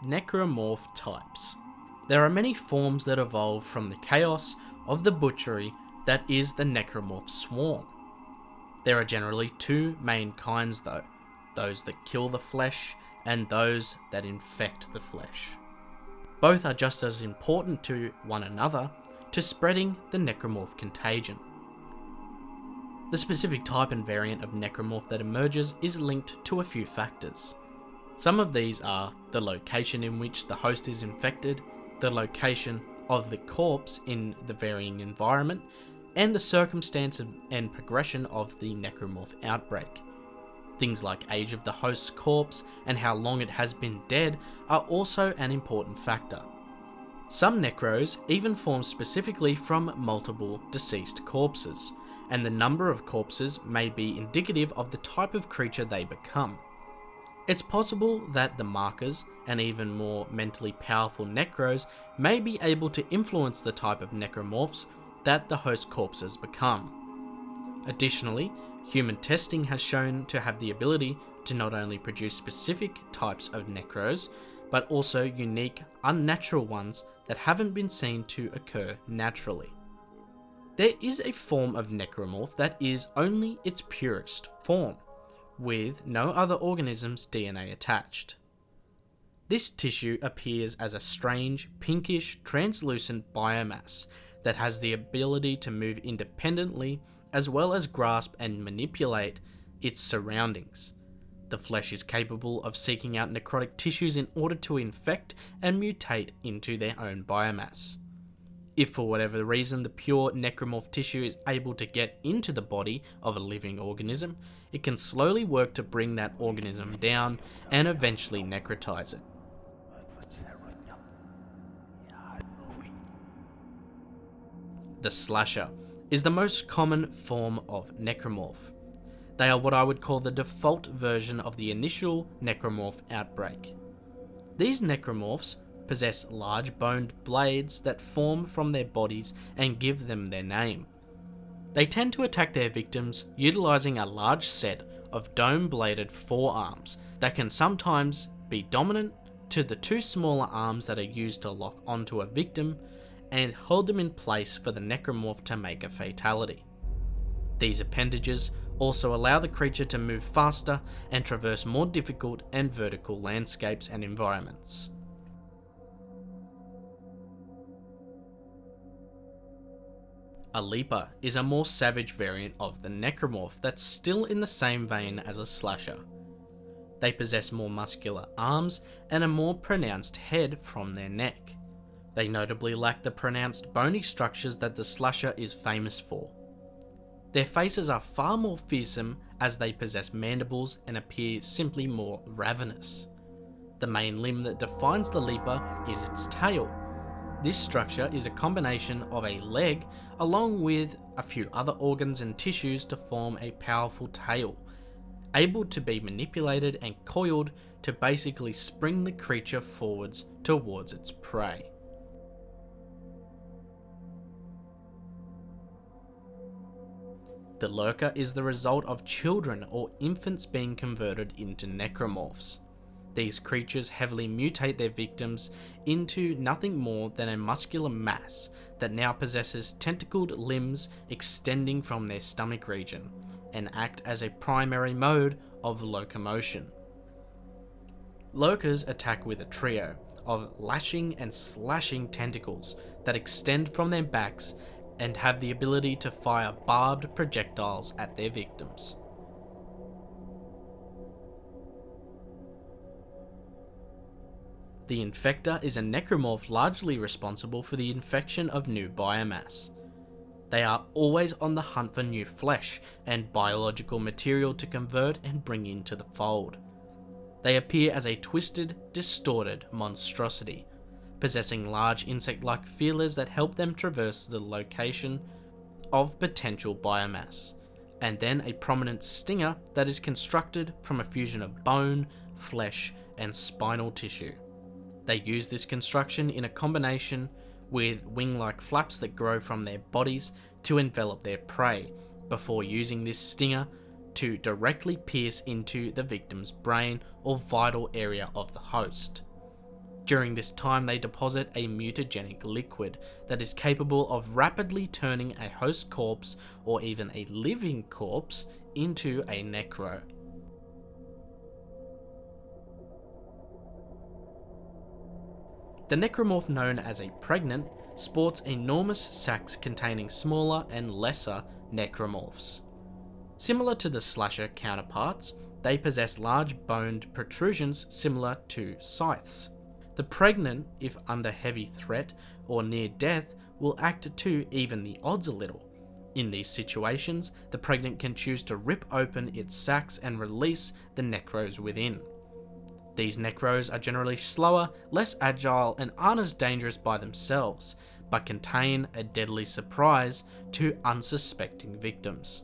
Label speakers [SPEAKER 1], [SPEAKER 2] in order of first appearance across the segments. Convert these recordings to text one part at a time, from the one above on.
[SPEAKER 1] Necromorph types. There are many forms that evolve from the chaos of the butchery that is the Necromorph swarm. There are generally two main kinds though, those that kill the flesh and those that infect the flesh. Both are just as important to one another to spreading the Necromorph contagion. The specific type and variant of Necromorph that emerges is linked to a few factors. Some of these are the location in which the host is infected, the location of the corpse in the varying environment, and the circumstance and progression of the Necromorph outbreak. Things like age of the host's corpse and how long it has been dead are also an important factor. Some necros even form specifically from multiple deceased corpses, and the number of corpses may be indicative of the type of creature they become. It's possible that the markers and even more mentally powerful necros may be able to influence the type of necromorphs that the host corpses become. Additionally, human testing has shown to have the ability to not only produce specific types of necros, but also unique, unnatural ones that haven't been seen to occur naturally. There is a form of necromorph that is only its purest form, with no other organism's DNA attached. This tissue appears as a strange, pinkish, translucent biomass that has the ability to move independently as well as grasp and manipulate its surroundings. The flesh is capable of seeking out necrotic tissues in order to infect and mutate into their own biomass. If for whatever reason the pure necromorph tissue is able to get into the body of a living organism, it can slowly work to bring that organism down and eventually necrotize it. The slasher is the most common form of necromorph. They are what I would call the default version of the initial necromorph outbreak. These necromorphs possess large boned blades that form from their bodies and give them their name. They tend to attack their victims utilizing a large set of dome-bladed forearms that can sometimes be dominant to the two smaller arms that are used to lock onto a victim and hold them in place for the necromorph to make a fatality. These appendages also allow the creature to move faster and traverse more difficult and vertical landscapes and environments. A leaper is a more savage variant of the necromorph that's still in the same vein as a slasher. They possess more muscular arms and a more pronounced head from their neck. They notably lack the pronounced bony structures that the slasher is famous for. Their faces are far more fearsome as they possess mandibles and appear simply more ravenous. The main limb that defines the leaper is its tail. This structure is a combination of a leg along with a few other organs and tissues to form a powerful tail, able to be manipulated and coiled to basically spring the creature forwards towards its prey. The lurker is the result of children or infants being converted into necromorphs. These creatures heavily mutate their victims into nothing more than a muscular mass that now possesses tentacled limbs extending from their stomach region and act as a primary mode of locomotion. Lurkers attack with a trio of lashing and slashing tentacles that extend from their backs and have the ability to fire barbed projectiles at their victims. The infector is a necromorph largely responsible for the infection of new biomass. They are always on the hunt for new flesh and biological material to convert and bring into the fold. They appear as a twisted, distorted monstrosity, possessing large insect-like feelers that help them traverse the location of potential biomass, and then a prominent stinger that is constructed from a fusion of bone, flesh, and spinal tissue. They use this construction in a combination with wing-like flaps that grow from their bodies to envelop their prey, before using this stinger to directly pierce into the victim's brain or vital area of the host. During this time, they deposit a mutagenic liquid that is capable of rapidly turning a host corpse or even a living corpse into a necro. The necromorph known as a pregnant sports enormous sacs containing smaller and lesser necromorphs. Similar to the slasher counterparts, they possess large boned protrusions similar to scythes. The pregnant, if under heavy threat or near death, will act to even the odds a little. In these situations, the pregnant can choose to rip open its sacs and release the necros within. These necros are generally slower, less agile, and aren't as dangerous by themselves, but contain a deadly surprise to unsuspecting victims.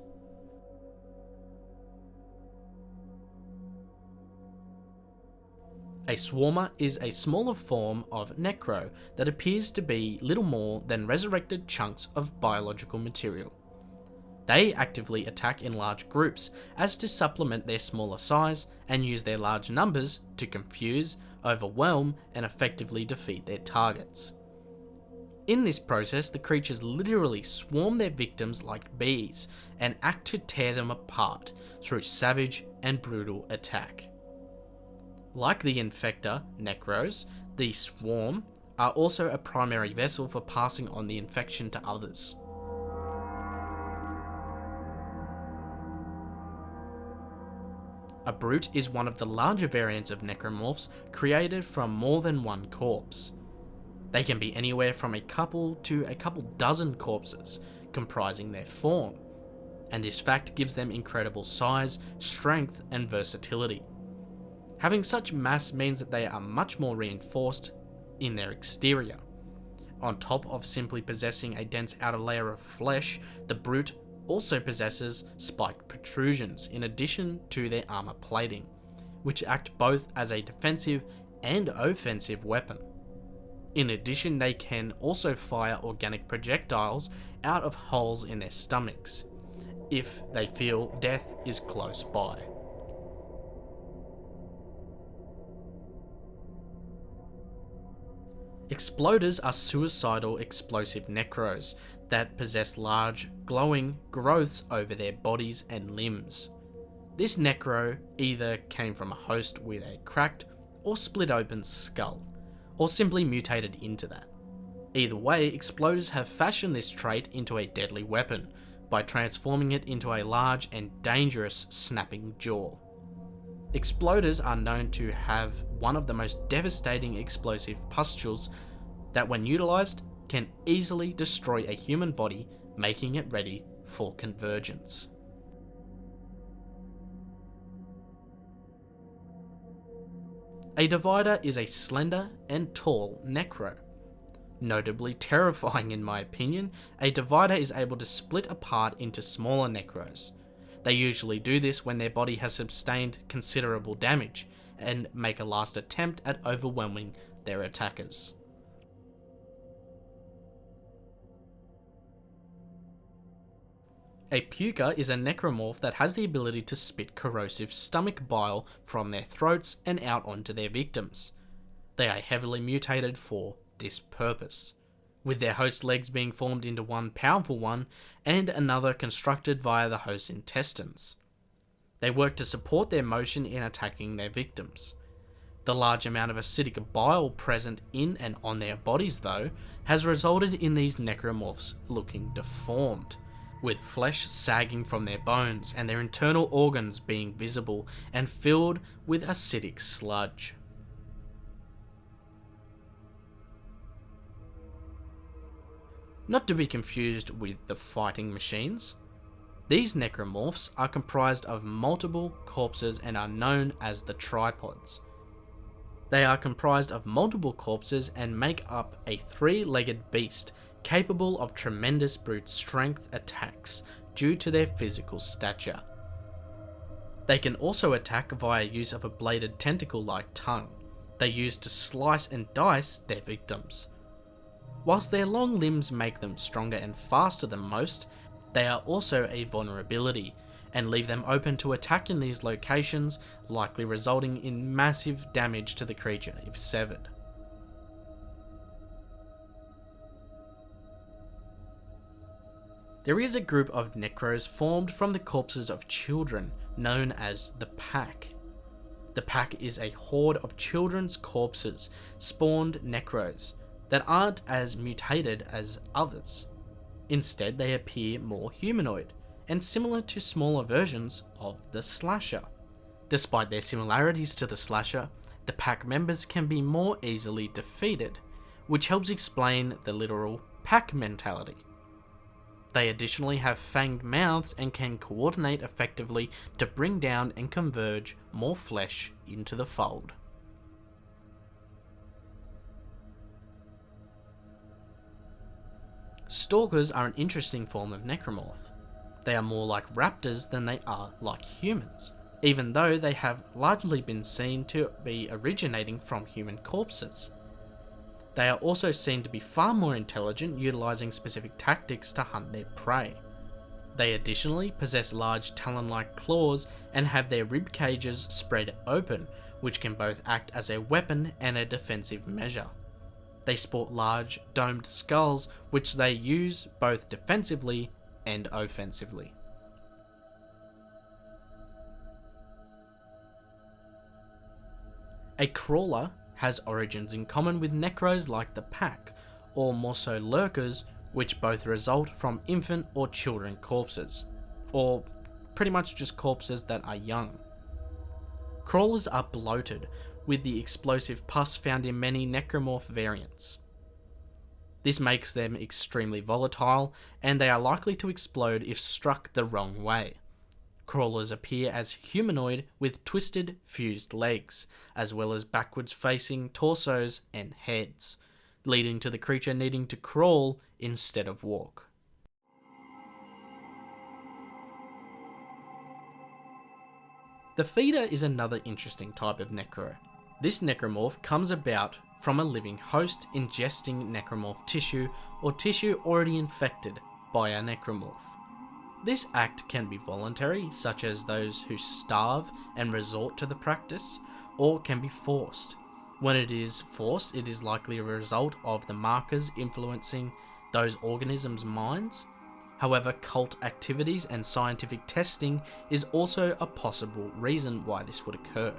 [SPEAKER 1] A swarmer is a smaller form of necro that appears to be little more than resurrected chunks of biological material. They actively attack in large groups as to supplement their smaller size and use their large numbers to confuse, overwhelm, and effectively defeat their targets. In this process, the creatures literally swarm their victims like bees and act to tear them apart through savage and brutal attack. Like the infector, necros, the swarm are also a primary vessel for passing on the infection to others. A brute is one of the larger variants of necromorphs created from more than one corpse. They can be anywhere from a couple to a couple dozen corpses comprising their form, and this fact gives them incredible size, strength, and versatility. Having such mass means that they are much more reinforced in their exterior. On top of simply possessing a dense outer layer of flesh, the brute also possesses spiked protrusions in addition to their armor plating, which act both as a defensive and offensive weapon. In addition, they can also fire organic projectiles out of holes in their stomachs, if they feel death is close by. Exploders are suicidal explosive necros that possess large, glowing growths over their bodies and limbs. This necro either came from a host with a cracked or split open skull, or simply mutated into that. Either way, exploders have fashioned this trait into a deadly weapon by transforming it into a large and dangerous snapping jaw. Exploders are known to have one of the most devastating explosive pustules that, when utilised, can easily destroy a human body, making it ready for convergence. A divider is a slender and tall necro. Notably terrifying in my opinion, a divider is able to split apart into smaller necros. They usually do this when their body has sustained considerable damage and make a last attempt at overwhelming their attackers. A PUKER is a necromorph that has the ability to spit corrosive stomach bile from their throats and out onto their victims. They are heavily mutated for this purpose, with their host legs being formed into one powerful one and another constructed via the host's intestines. They work to support their motion in attacking their victims. The large amount of acidic bile present in and on their bodies, though, has resulted in these necromorphs looking deformed, with flesh sagging from their bones and their internal organs being visible and filled with acidic sludge. Not to be confused with the fighting machines. These necromorphs are comprised of multiple corpses and are known as the tripods. They are comprised of multiple corpses and make up a three-legged beast capable of tremendous brute strength attacks due to their physical stature. They can also attack via use of a bladed tentacle-like tongue they use to slice and dice their victims. Whilst their long limbs make them stronger and faster than most, they are also a vulnerability and leave them open to attack in these locations, likely resulting in massive damage to the creature if severed. There is a group of necros formed from the corpses of children, known as the Pack. The Pack is a horde of children's corpses, spawned necros, that aren't as mutated as others. Instead, they appear more humanoid, and similar to smaller versions of the Slasher. Despite their similarities to the Slasher, the Pack members can be more easily defeated, which helps explain the literal pack mentality. They additionally have fanged mouths and can coordinate effectively to bring down and converge more flesh into the fold. Stalkers are an interesting form of necromorph. They are more like raptors than they are like humans, even though they have largely been seen to be originating from human corpses. They are also seen to be far more intelligent, utilising specific tactics to hunt their prey. They additionally possess large talon-like claws and have their rib cages spread open, which can both act as a weapon and a defensive measure. They sport large, domed skulls, which they use both defensively and offensively. A crawler has origins in common with necros like the Pack, or more so lurkers, which both result from infant or children corpses, or pretty much just corpses that are young. Crawlers are bloated, with the explosive pus found in many necromorph variants. This makes them extremely volatile, and they are likely to explode if struck the wrong way. Crawlers appear as humanoid with twisted, fused legs, as well as backwards facing torsos and heads, leading to the creature needing to crawl instead of walk. The feeder is another interesting type of necro. This necromorph comes about from a living host ingesting necromorph tissue or tissue already infected by a necromorph. This act can be voluntary, such as those who starve and resort to the practice, or can be forced. When it is forced, it is likely a result of the markers influencing those organisms' minds. However, cult activities and scientific testing is also a possible reason why this would occur.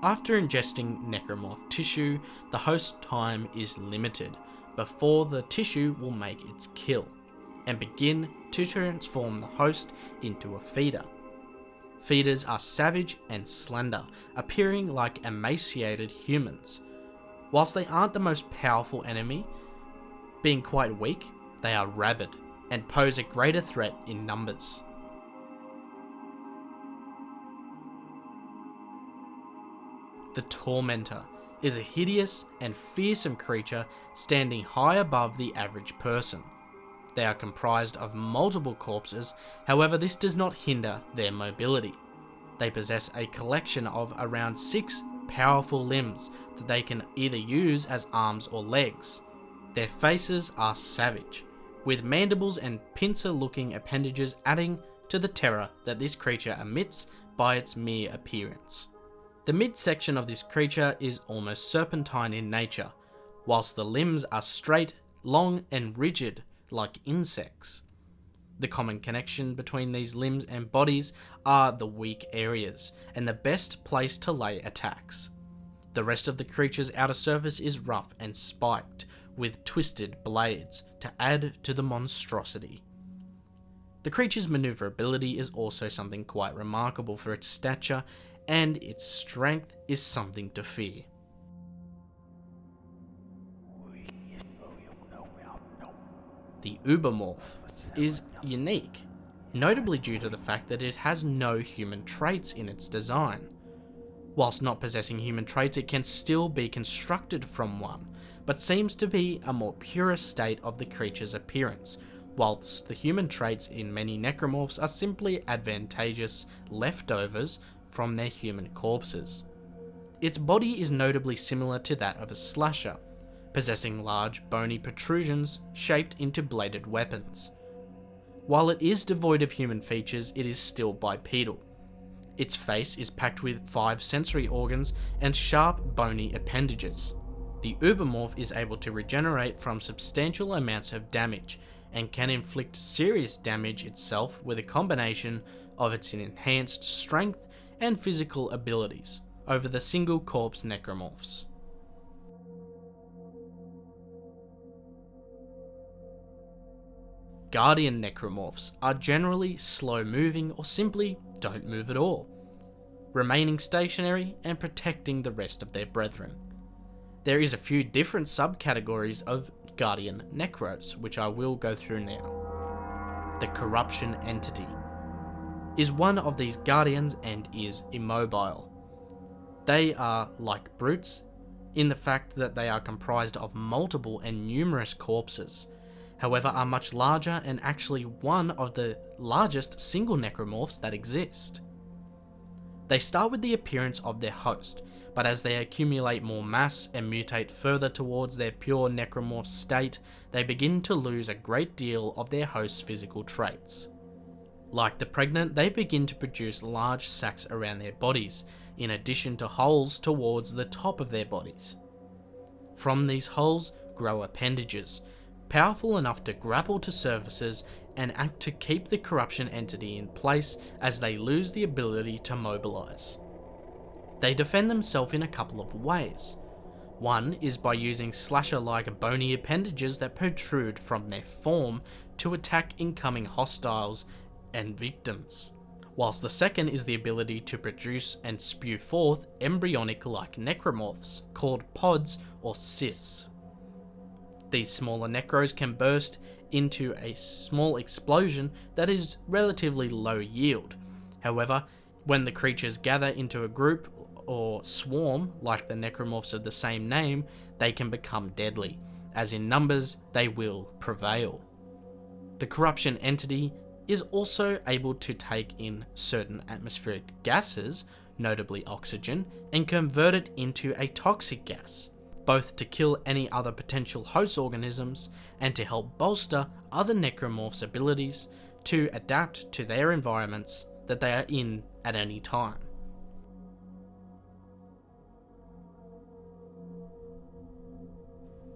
[SPEAKER 1] After ingesting necromorph tissue, the host time is limited before the tissue will make its kill and begin to transform the host into a feeder. Feeders are savage and slender, appearing like emaciated humans. Whilst they aren't the most powerful enemy, being quite weak, they are rabid and pose a greater threat in numbers. The Tormentor is a hideous and fearsome creature standing high above the average person. They are comprised of multiple corpses, however this does not hinder their mobility. They possess a collection of around 6 powerful limbs that they can either use as arms or legs. Their faces are savage, with mandibles and pincer-looking appendages adding to the terror that this creature emits by its mere appearance. The midsection of this creature is almost serpentine in nature, whilst the limbs are straight, long and rigid like insects. The common connection between these limbs and bodies are the weak areas, and the best place to lay attacks. The rest of the creature's outer surface is rough and spiked, with twisted blades to add to the monstrosity. The creature's maneuverability is also something quite remarkable for its stature, and its strength is something to fear. The UBERMORPH is unique, notably due to the fact that it has no human traits in its design. Whilst not possessing human traits, it can still be constructed from one, but seems to be a more purest state of the creature's appearance, whilst the human traits in many necromorphs are simply advantageous leftovers from their human corpses. Its body is notably similar to that of a slasher, possessing large bony protrusions shaped into bladed weapons. While it is devoid of human features, it is still bipedal. Its face is packed with 5 sensory organs and sharp bony appendages. The UBERMORPH is able to regenerate from substantial amounts of damage, and can inflict serious damage itself with a combination of its enhanced strength and physical abilities over the single corpse necromorphs. Guardian necromorphs are generally slow moving or simply don't move at all, remaining stationary and protecting the rest of their brethren. There is a few different subcategories of Guardian Necros, which I will go through now. The Corruption Entity is one of these guardians and is immobile. They are like brutes in the fact that they are comprised of multiple and numerous corpses, however are much larger and actually one of the largest single necromorphs that exist. They start with the appearance of their host, but as they accumulate more mass and mutate further towards their pure necromorph state, they begin to lose a great deal of their host's physical traits. Like the pregnant, they begin to produce large sacs around their bodies, in addition to holes towards the top of their bodies. From these holes grow appendages, powerful enough to grapple to surfaces and act to keep the corruption entity in place as they lose the ability to mobilize. They defend themselves in a couple of ways. One is by using slasher-like bony appendages that protrude from their form to attack incoming hostiles and victims, whilst the second is the ability to produce and spew forth embryonic-like necromorphs called pods or cysts. These smaller necros can burst into a small explosion that is relatively low yield. However, when the creatures gather into a group or swarm, like the necromorphs of the same name, they can become deadly, as in numbers they will prevail. The corruption entity is also able to take in certain atmospheric gases, notably oxygen, and convert it into a toxic gas, both to kill any other potential host organisms and to help bolster other necromorphs' abilities to adapt to their environments that they are in at any time.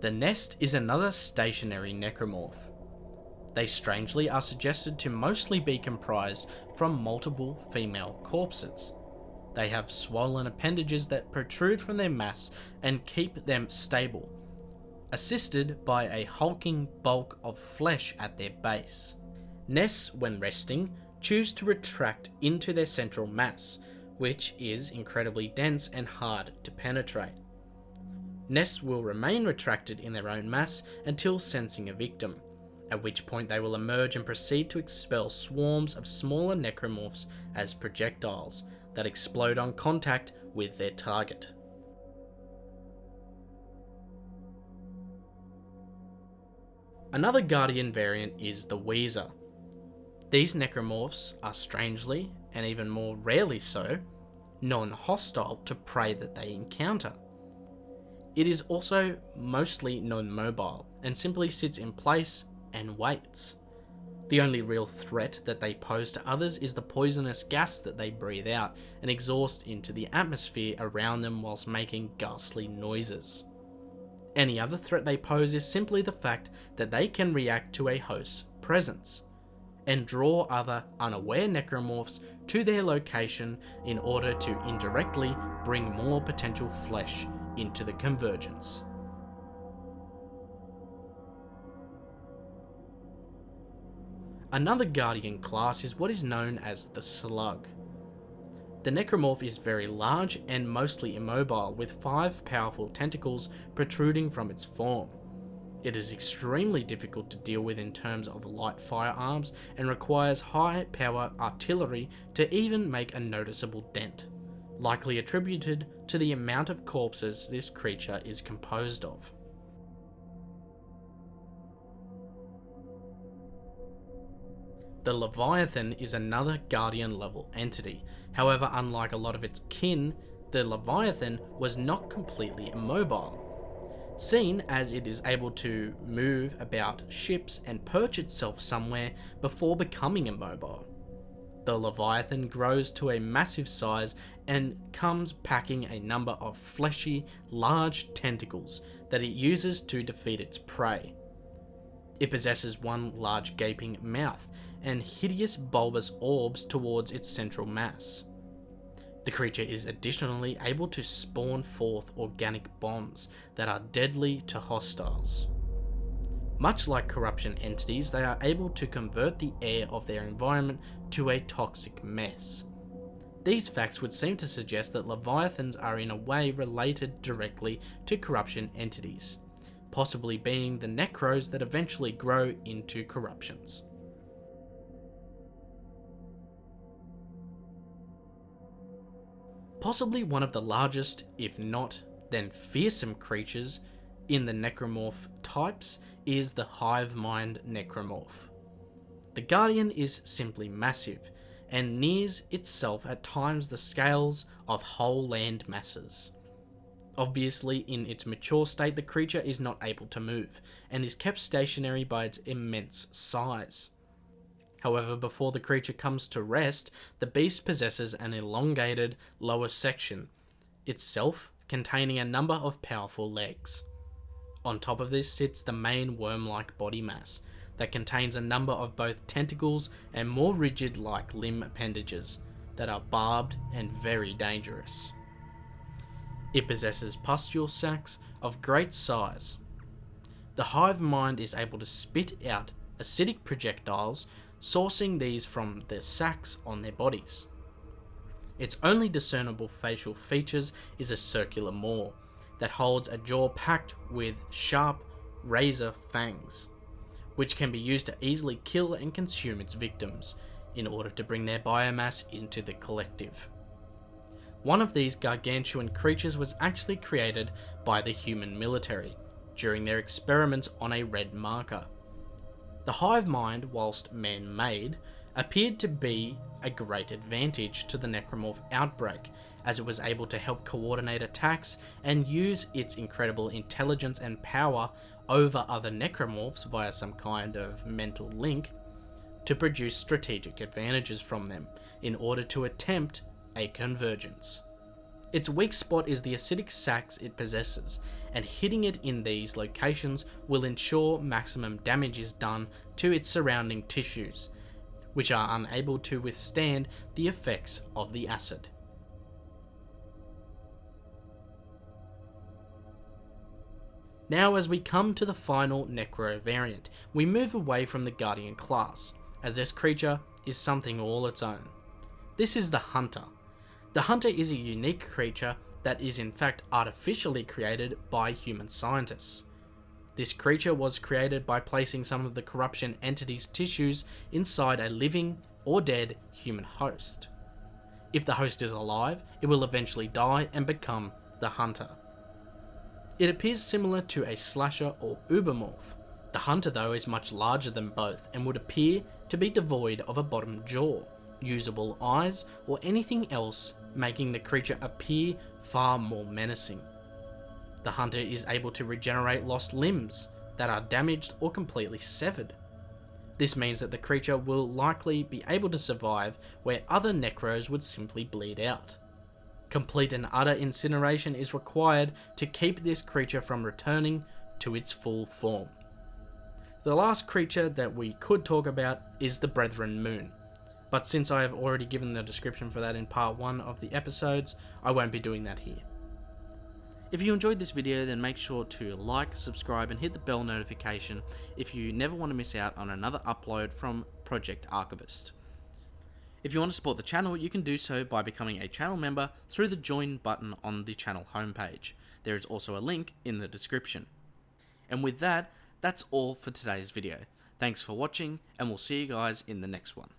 [SPEAKER 1] The nest is another stationary necromorph. They strangely are suggested to mostly be comprised from multiple female corpses. They have swollen appendages that protrude from their mass and keep them stable, assisted by a hulking bulk of flesh at their base. Nests, when resting, choose to retract into their central mass, which is incredibly dense and hard to penetrate. Nests will remain retracted in their own mass until sensing a victim, at which point they will emerge and proceed to expel swarms of smaller necromorphs as projectiles that explode on contact with their target. Another Guardian variant is the WHEEZER. These necromorphs are strangely, and even more rarely so, non-hostile to prey that they encounter. It is also mostly non-mobile and simply sits in place and waits. The only real threat that they pose to others is the poisonous gas that they breathe out and exhaust into the atmosphere around them whilst making ghastly noises. Any other threat they pose is simply the fact that they can react to a host's presence and draw other unaware necromorphs to their location in order to indirectly bring more potential flesh into the convergence. Another Guardian class is what is known as the SLUG. The necromorph is very large and mostly immobile, with 5 powerful tentacles protruding from its form. It is extremely difficult to deal with in terms of light firearms and requires high power artillery to even make a noticeable dent, likely attributed to the amount of corpses this creature is composed of. The Leviathan is another Guardian level entity. However, unlike a lot of its kin, the Leviathan was not completely immobile, seen as it is able to move about ships and perch itself somewhere before becoming immobile. The Leviathan grows to a massive size and comes packing a number of fleshy, large tentacles that it uses to defeat its prey. It possesses one large gaping mouth and hideous bulbous orbs towards its central mass. The creature is additionally able to spawn forth organic bombs that are deadly to hostiles. Much like corruption entities, they are able to convert the air of their environment to a toxic mess. These facts would seem to suggest that Leviathans are in a way related directly to corruption entities, possibly being the necros that eventually grow into corruptions. Possibly one of the largest, if not then fearsome creatures in the necromorph types is the hive mind necromorph. The Guardian is simply massive, and nears itself at times the scales of whole land masses. Obviously, in its mature state, the creature is not able to move, and is kept stationary by its immense size. However, before the creature comes to rest, the beast possesses an elongated lower section, itself containing a number of powerful legs. On top of this sits the main worm-like body mass, that contains a number of both tentacles and more rigid-like limb appendages that are barbed and very dangerous. It possesses pustule sacs of great size. The hive mind is able to spit out acidic projectiles, sourcing these from the sacs on their bodies. Its only discernible facial features is a circular maw that holds a jaw packed with sharp razor fangs, which can be used to easily kill and consume its victims in order to bring their biomass into the collective. One of these gargantuan creatures was actually created by the human military during their experiments on a red marker. The hive mind, whilst man-made, appeared to be a great advantage to the necromorph outbreak, as it was able to help coordinate attacks and use its incredible intelligence and power over other necromorphs via some kind of mental link to produce strategic advantages from them in order to attempt a convergence. Its weak spot is the acidic sacs it possesses, and hitting it in these locations will ensure maximum damage is done to its surrounding tissues, which are unable to withstand the effects of the acid. Now, as we come to the final Necro variant, we move away from the Guardian class, as this creature is something all its own. This is the Hunter. The Hunter is a unique creature that is in fact artificially created by human scientists. This creature was created by placing some of the corruption entity's tissues inside a living or dead human host. If the host is alive, it will eventually die and become the Hunter. It appears similar to a slasher or UBERMORPH. The Hunter though is much larger than both and would appear to be devoid of a bottom jaw, usable eyes, or anything else, making the creature appear far more menacing. The Hunter is able to regenerate lost limbs that are damaged or completely severed. This means that the creature will likely be able to survive where other necros would simply bleed out. Complete and utter incineration is required to keep this creature from returning to its full form. The last creature that we could talk about is the Brethren Moon, but since I have already given the description for that in part 1 of the episodes, I won't be doing that here. If you enjoyed this video, then make sure to like, subscribe and hit the bell notification if you never want to miss out on another upload from Project Archivist. If you want to support the channel, you can do so by becoming a channel member through the join button on the channel homepage. There is also a link in the description. And with that, that's all for today's video. Thanks for watching, and we'll see you guys in the next one.